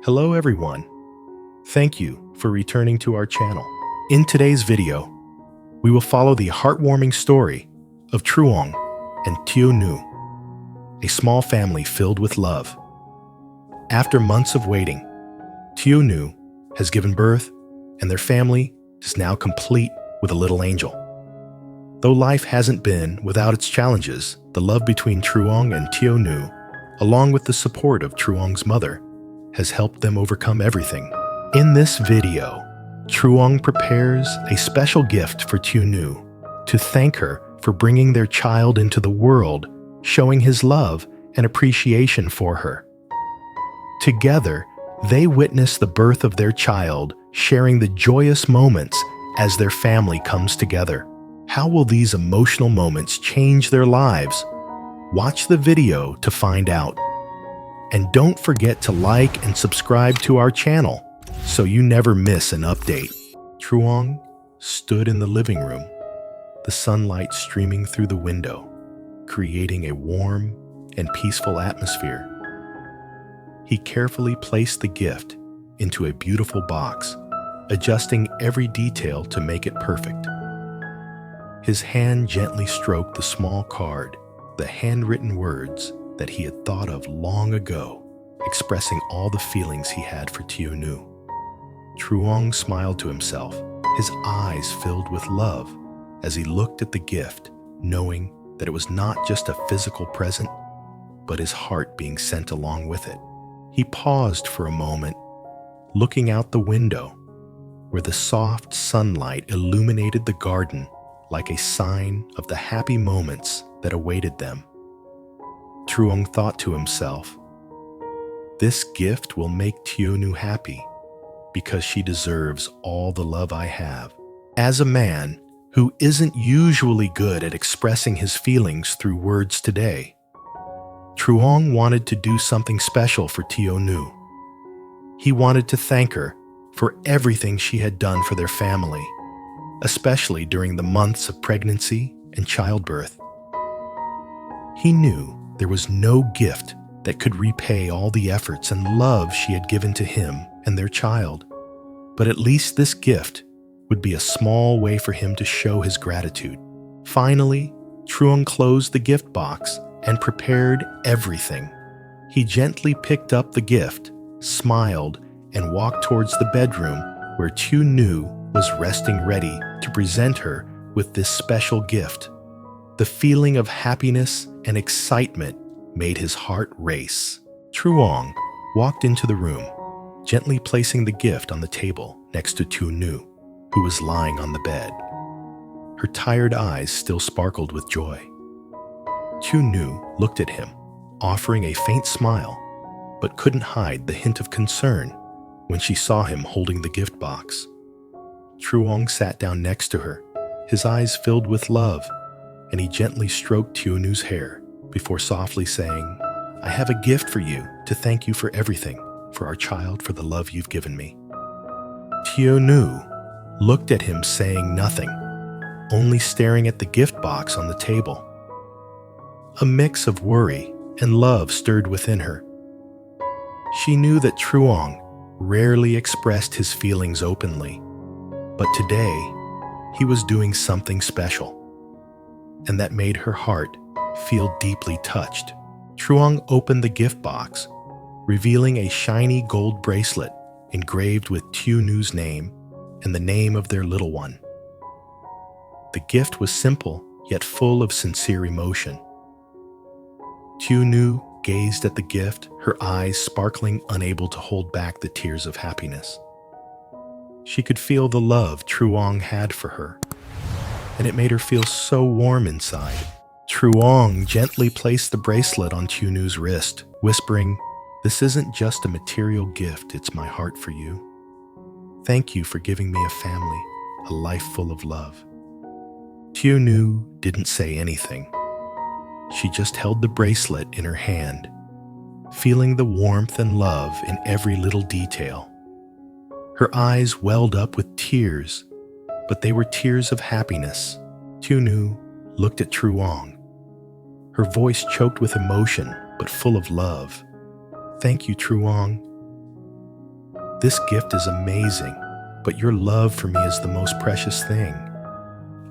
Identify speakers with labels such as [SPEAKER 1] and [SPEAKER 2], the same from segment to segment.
[SPEAKER 1] Hello everyone. Thank you for returning to our channel. In today's video, we will follow the heartwarming story of Truong and Tieu, a small family filled with love. After months of waiting, Tieu has given birth and their family is now complete with a little angel. Though life hasn't been without its challenges, the love between Truong and Tieu, along with the support of Truong's mother, has helped them overcome everything. In this video, Truong prepares a special gift for Tieu to thank her for bringing their child into the world, showing his love and appreciation for her. Together, they witness the birth of their child, sharing the joyous moments as their family comes together. How will these emotional moments change their lives? Watch the video to find out. And don't forget to like and subscribe to our channel so you never miss an update. Truong stood in the living room, the sunlight streaming through the window, creating a warm and peaceful atmosphere. He carefully placed the gift into a beautiful box, adjusting every detail to make it perfect. His hand gently stroked the small card, the handwritten words that he had thought of long ago, expressing all the feelings he had for Tieu. Truong smiled to himself, his eyes filled with love as he looked at the gift, knowing that it was not just a physical present, but his heart being sent along with it. He paused for a moment, looking out the window, where the soft sunlight illuminated the garden like a sign of the happy moments that awaited them. Truong thought to himself, "This gift will make Tieu happy because she deserves all the love I have." As a man who isn't usually good at expressing his feelings through words today, Truong wanted to do something special for Tieu. He wanted to thank her for everything she had done for their family, especially during the months of pregnancy and childbirth. He knew there was no gift that could repay all the efforts and love she had given to him and their child, but at least this gift would be a small way for him to show his gratitude. Finally, Truong closed the gift box and prepared everything. He gently picked up the gift, smiled, and walked towards the bedroom where Tieu was resting ready to present her with this special gift. The feeling of happiness and excitement made his heart race. Truong walked into the room, gently placing the gift on the table next to Tunu, who was lying on the bed. Her tired eyes still sparkled with joy. Tunu looked at him, offering a faint smile, but couldn't hide the hint of concern when she saw him holding the gift box. Truong sat down next to her, his eyes filled with love, and he gently stroked Tieu's hair before softly saying, "I have a gift for you to thank you for everything, for our child, for the love you've given me." Tieu looked at him saying nothing, only staring at the gift box on the table. A mix of worry and love stirred within her. She knew that Truong rarely expressed his feelings openly, but today he was doing something special, and that made her heart feel deeply touched. Truong opened the gift box, revealing a shiny gold bracelet engraved with Tieu's name and the name of their little one. The gift was simple, yet full of sincere emotion. Tieu gazed at the gift, her eyes sparkling, unable to hold back the tears of happiness. She could feel the love Truong had for her, and it made her feel so warm inside. Truong gently placed the bracelet on Tieu's wrist, whispering, "This isn't just a material gift, it's my heart for you. Thank you for giving me a family, a life full of love." Tieu didn't say anything. She just held the bracelet in her hand, feeling the warmth and love in every little detail. Her eyes welled up with tears, but they were tears of happiness. Tieu looked at Truong, her voice choked with emotion but full of love. "Thank you, Truong." This gift is amazing, but your love for me is the most precious thing.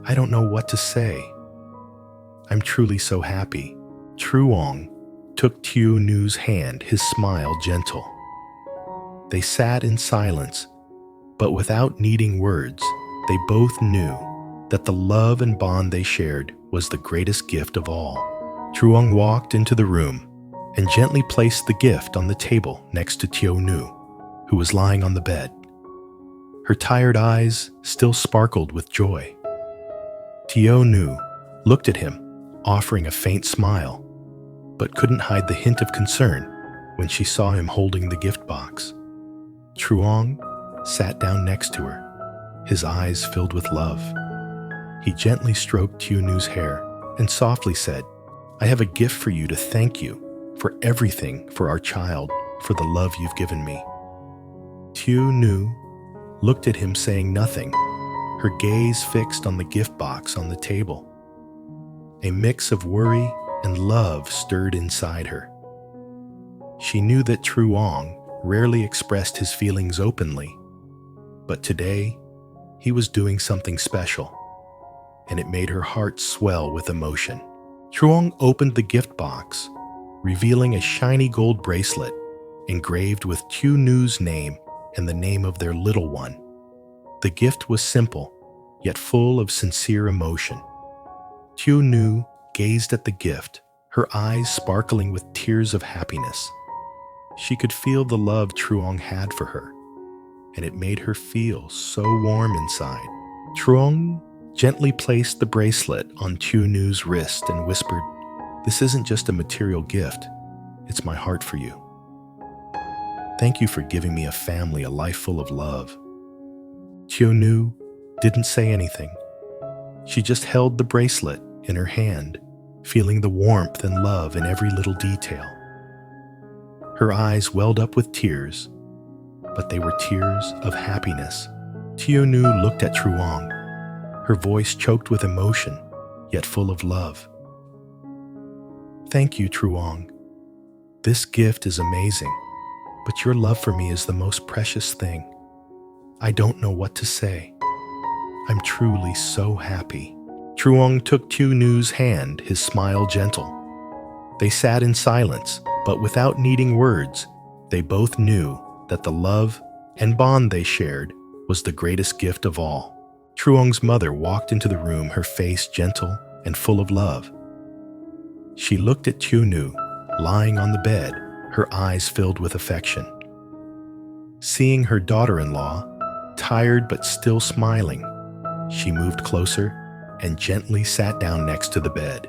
[SPEAKER 1] I don't know what to say. I'm truly so happy." Truong took Tieu's hand, his smile gentle. They sat in silence, but without needing words, they both knew that the love and bond they shared was the greatest gift of all. Truong walked into the room and gently placed the gift on the table next to Tieu, who was lying on the bed. Her tired eyes still sparkled with joy. Tieu looked at him, offering a faint smile, but couldn't hide the hint of concern when she saw him holding the gift box. Truong sat down next to her, his eyes filled with love. He gently stroked Tieu's hair and softly said, "I have a gift for you to thank you for everything for our child, for the love you've given me." Tieu looked at him saying nothing, her gaze fixed on the gift box on the table. A mix of worry and love stirred inside her. She knew that Truong rarely expressed his feelings openly, but today he was doing something special, and it made her heart swell with emotion. Truong opened the gift box, revealing a shiny gold bracelet engraved with Tieu's name and the name of their little one. The gift was simple, yet full of sincere emotion. Tieu gazed at the gift, her eyes sparkling with tears of happiness. She could feel the love Truong had for her, and it made her feel so warm inside. Truong gently placed the bracelet on Tieu's wrist and whispered, "This isn't just a material gift, it's my heart for you. Thank you for giving me a family, a life full of love." Tieu didn't say anything. She just held the bracelet in her hand, feeling the warmth and love in every little detail. Her eyes welled up with tears, but they were tears of happiness. Tieu looked at Truong, her voice choked with emotion, yet full of love. "Thank you, Truong. This gift is amazing, but your love for me is the most precious thing. I don't know what to say. I'm truly so happy." Truong took Tieu's hand, his smile gentle. They sat in silence, but without needing words, they both knew that the love and bond they shared was the greatest gift of all. Truong's mother walked into the room, her face gentle and full of love. She looked at Tieu, lying on the bed, her eyes filled with affection. Seeing her daughter-in-law, tired but still smiling, she moved closer and gently sat down next to the bed.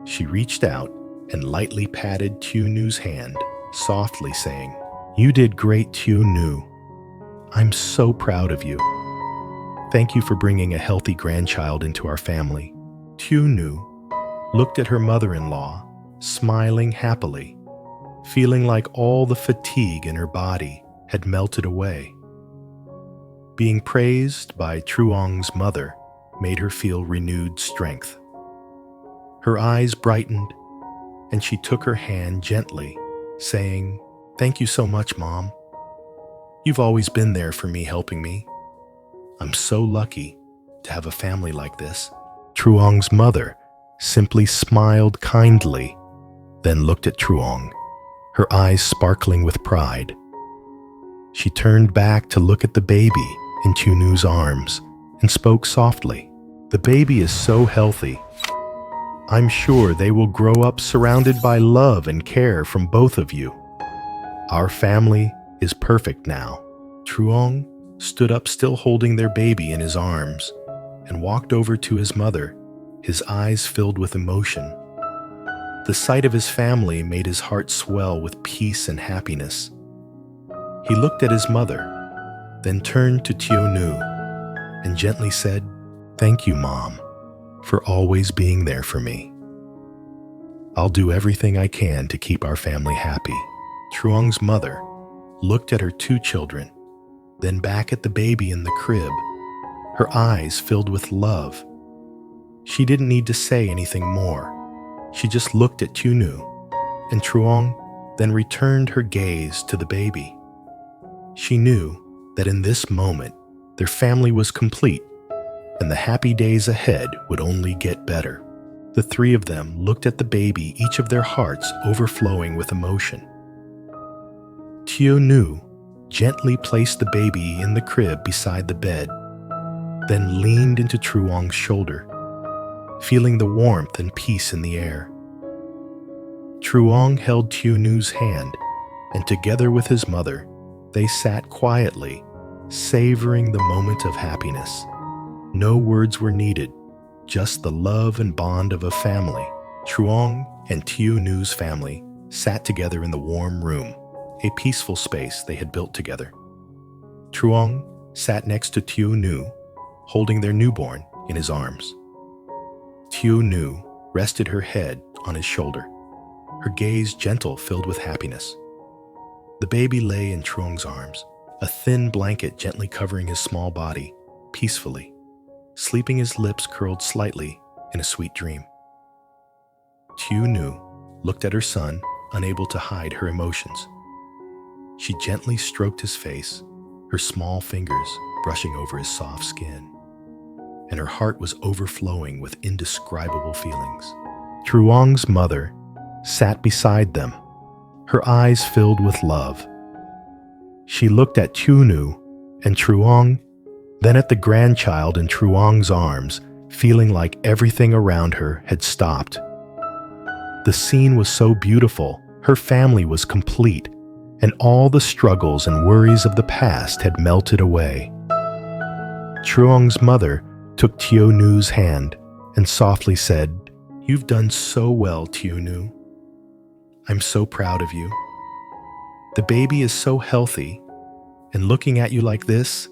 [SPEAKER 1] She reached out and lightly patted Tieu's hand, softly saying, "You did great, Tieu. I'm so proud of you. Thank you for bringing a healthy grandchild into our family." Tieu looked at her mother-in-law, smiling happily, feeling like all the fatigue in her body had melted away. Being praised by Truong's mother made her feel renewed strength. Her eyes brightened, and she took her hand gently, saying, "Thank you so much, Mom. You've always been there for me, helping me. I'm so lucky to have a family like this." Truong's mother simply smiled kindly, then looked at Truong, her eyes sparkling with pride. She turned back to look at the baby in Tieu's arms and spoke softly, "The baby is so healthy. I'm sure they will grow up surrounded by love and care from both of you. Our family is perfect now." Truong stood up, still holding their baby in his arms, and walked over to his mother, his eyes filled with emotion. The sight of his family made his heart swell with peace and happiness. He looked at his mother, then turned to Tieu and gently said, "Thank you, Mom, for always being there for me. I'll do everything I can to keep our family happy." Truong's mother looked at her two children, then back at the baby in the crib, her eyes filled with love. She didn't need to say anything more. She just looked at Tieu, and Truong then returned her gaze to the baby. She knew that in this moment, their family was complete, and the happy days ahead would only get better. The three of them looked at the baby, each of their hearts overflowing with emotion. Tieu gently placed the baby in the crib beside the bed, then leaned into Truong's shoulder, feeling the warmth and peace in the air. Truong held Tieu's hand, and together with his mother, they sat quietly, savoring the moment of happiness. No words were needed, just the love and bond of a family. Truong and Tieu's family sat together in the warm room, a peaceful space they had built together. Truong sat next to Tieu, holding their newborn in his arms. Tieu rested her head on his shoulder, her gaze gentle, filled with happiness. The baby lay in Truong's arms, a thin blanket gently covering his small body, peacefully, sleeping, his lips curled slightly in a sweet dream. Tieu looked at her son, unable to hide her emotions. She gently stroked his face, her small fingers brushing over his soft skin, and her heart was overflowing with indescribable feelings. Truong's mother sat beside them, her eyes filled with love. She looked at Tunu and Truong, then at the grandchild in Truong's arms, feeling like everything around her had stopped. The scene was so beautiful, her family was complete, and all the struggles and worries of the past had melted away. Truong's mother took Tieu's hand and softly said, "You've done so well, Tieu. I'm so proud of you. The baby is so healthy, and looking at you like this,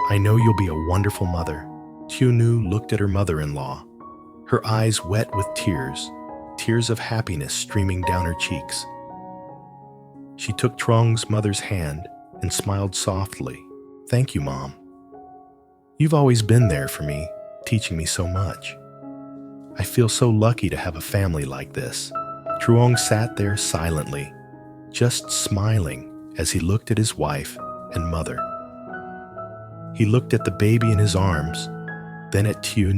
[SPEAKER 1] I know you'll be a wonderful mother." Tieu looked at her mother-in-law, her eyes wet with tears of happiness streaming down her cheeks. She took Truong's mother's hand and smiled softly. "Thank you, Mom. You've always been there for me, teaching me so much. I feel so lucky to have a family like this." Truong sat there silently, just smiling as he looked at his wife and mother. He looked at the baby in his arms, then at Tieu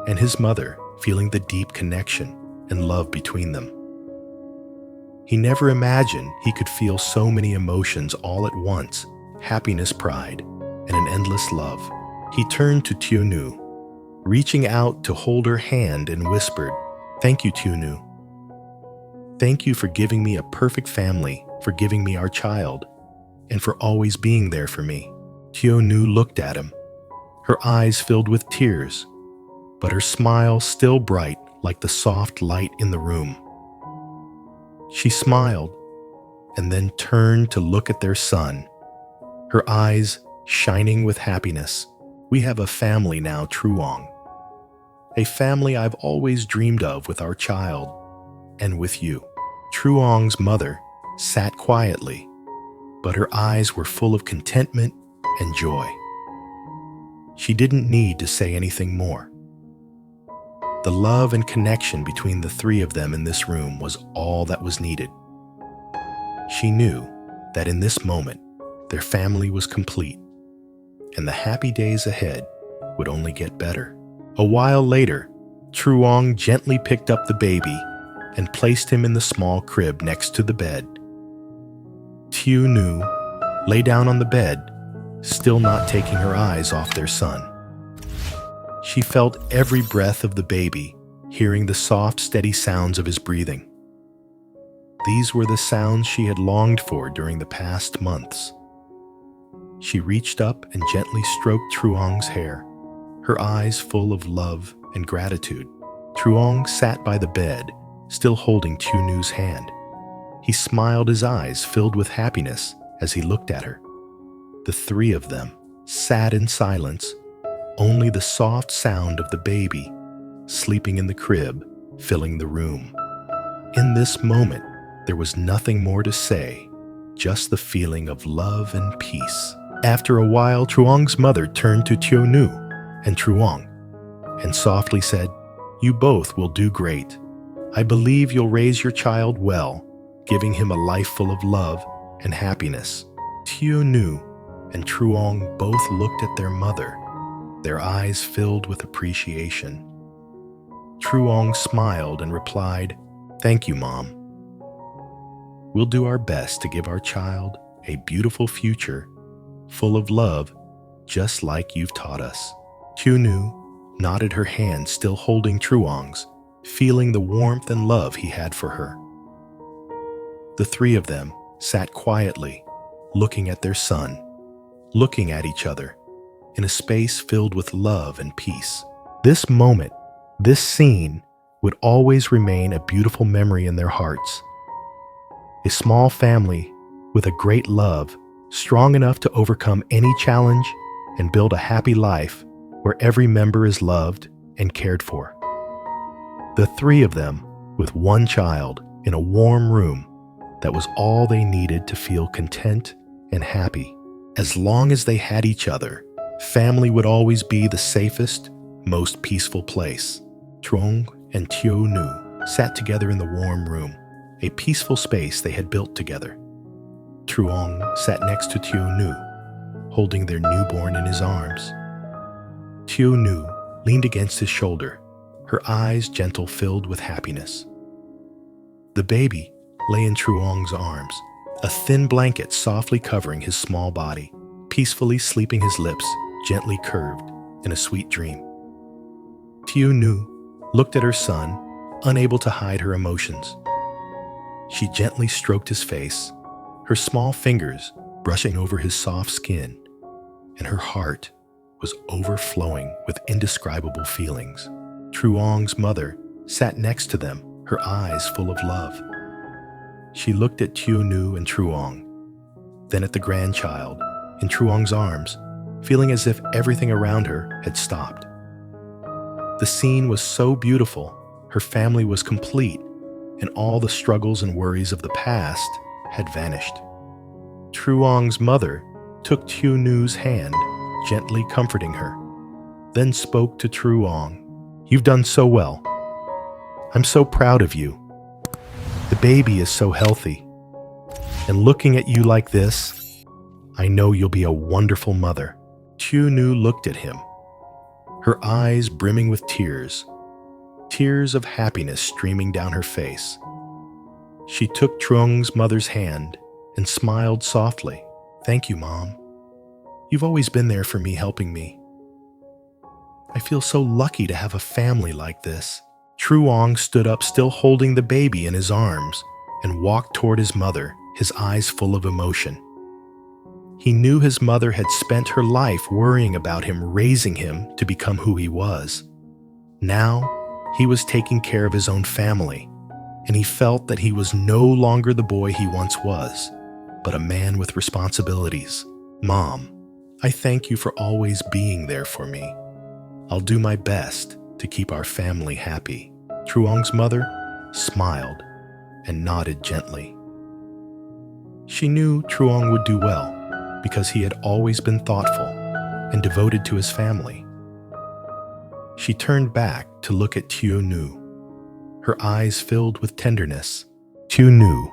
[SPEAKER 1] and his mother, feeling the deep connection and love between them. He never imagined he could feel so many emotions all at once: happiness, pride, and an endless love. He turned to Tieu, reaching out to hold her hand, and whispered, "Thank you, Tieu. Thank you for giving me a perfect family, for giving me our child, and for always being there for me." Tieu looked at him, her eyes filled with tears, but her smile still bright like the soft light in the room. She smiled and then turned to look at their son, her eyes shining with happiness. "We have a family now, Truong. A family I've always dreamed of, with our child and with you." Truong's mother sat quietly, but her eyes were full of contentment and joy. She didn't need to say anything more. The love and connection between the three of them in this room was all that was needed. She knew that in this moment, their family was complete, and the happy days ahead would only get better. A while later, Truong gently picked up the baby and placed him in the small crib next to the bed. Tieu lay down on the bed, still not taking her eyes off their son. She felt every breath of the baby, hearing the soft, steady sounds of his breathing. These were the sounds she had longed for during the past months. She reached up and gently stroked Truong's hair, her eyes full of love and gratitude. Truong sat by the bed, still holding Tieu's hand. He smiled, his eyes filled with happiness as he looked at her. The three of them sat in silence, only the soft sound of the baby sleeping in the crib filling the room. In this moment, there was nothing more to say, just the feeling of love and peace. After a while, Truong's mother turned to Tieu and Truong and softly said, "You both will do great. I believe you'll raise your child well, giving him a life full of love and happiness." Tieu and Truong both looked at their mother, their eyes filled with appreciation. Truong smiled and replied, "Thank you, Mom. We'll do our best to give our child a beautiful future full of love, just like you've taught us." Tunu nodded her hand, still holding Truong's, feeling the warmth and love he had for her. The three of them sat quietly, looking at their son, looking at each other, in a space filled with love and peace. This moment, this scene, would always remain a beautiful memory in their hearts. A small family with a great love, strong enough to overcome any challenge and build a happy life where every member is loved and cared for. The three of them, with one child, in a warm room, that was all they needed to feel content and happy. As long as they had each other, family would always be the safest, most peaceful place. Truong and Tieu sat together in the warm room, a peaceful space they had built together. Truong sat next to Tieu, holding their newborn in his arms. Tieu leaned against his shoulder, her eyes gentle, filled with happiness. The baby lay in Truong's arms, a thin blanket softly covering his small body, peacefully sleeping, his lips gently curved in a sweet dream. Tieu looked at her son, unable to hide her emotions. She gently stroked his face, her small fingers brushing over his soft skin, and her heart was overflowing with indescribable feelings. Truong's mother sat next to them, her eyes full of love. She looked at Tieu and Truong, then at the grandchild in Truong's arms, feeling as if everything around her had stopped. The scene was so beautiful, her family was complete, and all the struggles and worries of the past had vanished. Truong's mother took Tieu's hand, gently comforting her, then spoke to Truong. "You've done so well. I'm so proud of you. The baby is so healthy. And looking at you like this, I know you'll be a wonderful mother." Tieu looked at him, her eyes brimming with tears, tears of happiness streaming down her face. She took Truong's mother's hand and smiled softly. "Thank you, Mom. You've always been there for me, helping me. I feel so lucky to have a family like this." Truong stood up, still holding the baby in his arms, and walked toward his mother, his eyes full of emotion. He knew his mother had spent her life worrying about him, raising him to become who he was. Now, he was taking care of his own family, and he felt that he was no longer the boy he once was, but a man with responsibilities. "Mom, I thank you for always being there for me. I'll do my best to keep our family happy." Truong's mother smiled and nodded gently. She knew Truong would do well because he had always been thoughtful and devoted to his family. She turned back to look at Tieu, her eyes filled with tenderness. Tieu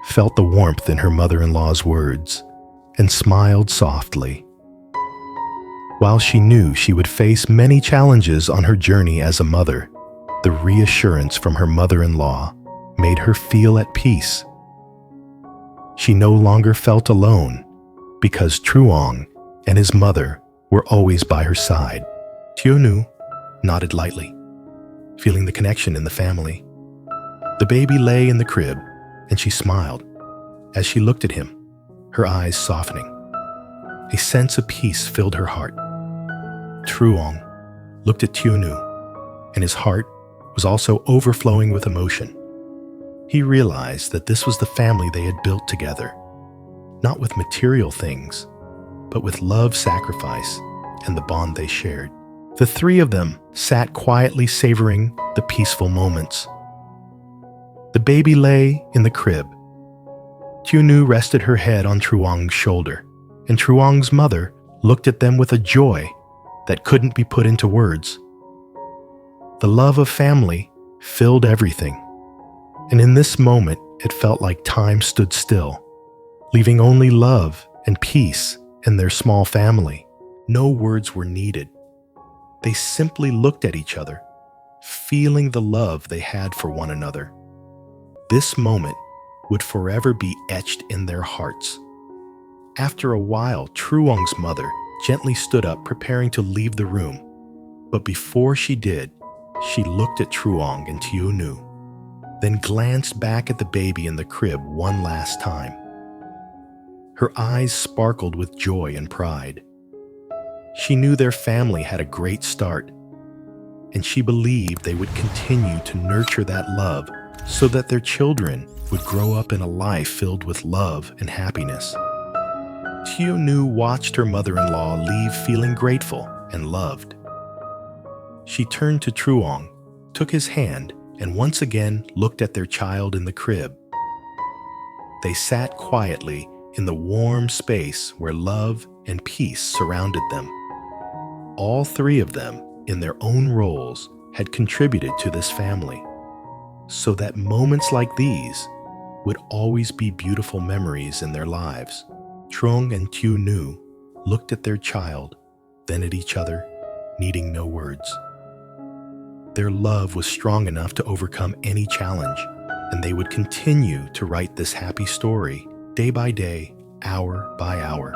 [SPEAKER 1] felt the warmth in her mother-in-law's words and smiled softly. While she knew she would face many challenges on her journey as a mother, the reassurance from her mother-in-law made her feel at peace. She no longer felt alone because Truong and his mother were always by her side. Tieu nodded lightly, feeling the connection in the family. The baby lay in the crib, and she smiled as she looked at him, her eyes softening. A sense of peace filled her heart. Truong looked at Tieu, and his heart was also overflowing with emotion. He realized that this was the family they had built together, not with material things, but with love, sacrifice, and the bond they shared. The three of them sat quietly savoring the peaceful moments. The baby lay in the crib. Tieu rested her head on Truong's shoulder, and Truong's mother looked at them with a joy that couldn't be put into words. The love of family filled everything, and in this moment it felt like time stood still, leaving only love and peace in their small family. No words were needed. They simply looked at each other, feeling the love they had for one another. This moment would forever be etched in their hearts. After a while, Truong's mother gently stood up, preparing to leave the room. But before she did, she looked at Truong and Tieu, then glanced back at the baby in the crib one last time. Her eyes sparkled with joy and pride. She knew their family had a great start, and she believed they would continue to nurture that love so that their children would grow up in a life filled with love and happiness. Tieu watched her mother-in-law leave feeling grateful and loved. She turned to Truong, took his hand, and once again looked at their child in the crib. They sat quietly in the warm space where love and peace surrounded them. All three of them, in their own roles, had contributed to this family, so that moments like these would always be beautiful memories in their lives. Truong and Tieu looked at their child, then at each other, needing no words. Their love was strong enough to overcome any challenge, and they would continue to write this happy story day by day, hour by hour.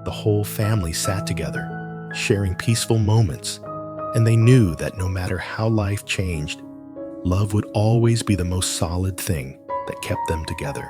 [SPEAKER 1] The whole family sat together, sharing peaceful moments, and they knew that no matter how life changed, love would always be the most solid thing that kept them together.